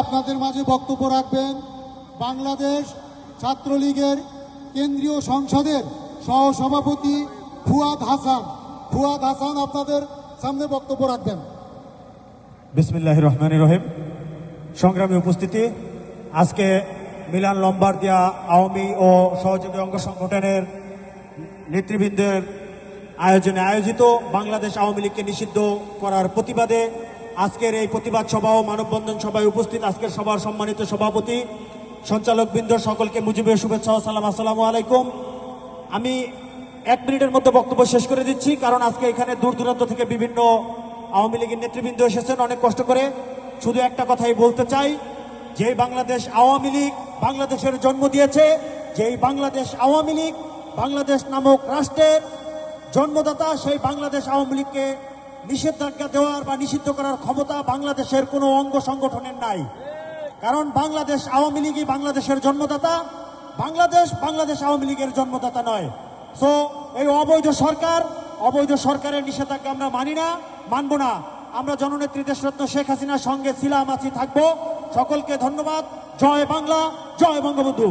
আপনাদের মাঝে বক্তব্য রাখবেন বাংলাদেশ ছাত্রলীগের কেন্দ্রীয় সংসদের সহসভাপতি ফুয়াদ হাসান। ফুয়াদ হাসান আপনাদের সামনে বক্তব্য রাখবেন। বিসমিল্লাহির রহমানির রহিম। সংগ্রামী উপস্থিতি, আজকে মিলান লম্বার্দিয়া আওয়ামী ও সহযোগী অঙ্গ সংগঠনের নেতৃবৃন্দের আয়োজনে আয়োজিত বাংলাদেশ আওয়ামী লীগকে নিষিদ্ধ করার প্রতিবাদে আজকের এই প্রতিবাদ সভা ও মানববন্ধন সভায় উপস্থিত আজকের সভার সম্মানিত সভাপতি, সঞ্চালকবৃন্দ, সকলকে মুজিবের শুভেচ্ছা ও সালাম। আসসালামু আলাইকুম। আমি 1 মিনিটের মধ্যে বক্তব্য শেষ করে দিচ্ছি, কারণ আজকে এখানে দূর দূরান্ত থেকে বিভিন্ন আওয়ামী লীগের নেতৃবৃন্দ এসেছেন অনেক কষ্ট করে। শুধু একটা কথাই বলতে চাই, যেই বাংলাদেশ আওয়ামী লীগ বাংলাদেশের জন্ম দিয়েছে, যেই বাংলাদেশ আওয়ামী লীগ বাংলাদেশ নামক রাষ্ট্রের জন্মদাতা, সেই বাংলাদেশ আওয়ামী লীগকে নিষেধাজ্ঞা দেওয়ার বা নিষিদ্ধ করার ক্ষমতা বাংলাদেশের কোনো অঙ্গ সংগঠনের নাই। কারণ বাংলাদেশ আওয়ামী লীগই বাংলাদেশের জন্মদাতা, বাংলাদেশ আওয়ামী লীগের জন্মদাতা নয়। সো এই অবৈধ সরকারের নিষেধাজ্ঞা আমরা মানি না, মানব না। আমরা জননেত্রী দেশরত্ন শেখ হাসিনার সঙ্গে ছিলাম, আছি, থাকবো। সকলকে ধন্যবাদ। জয় বাংলা, জয় বঙ্গবন্ধু।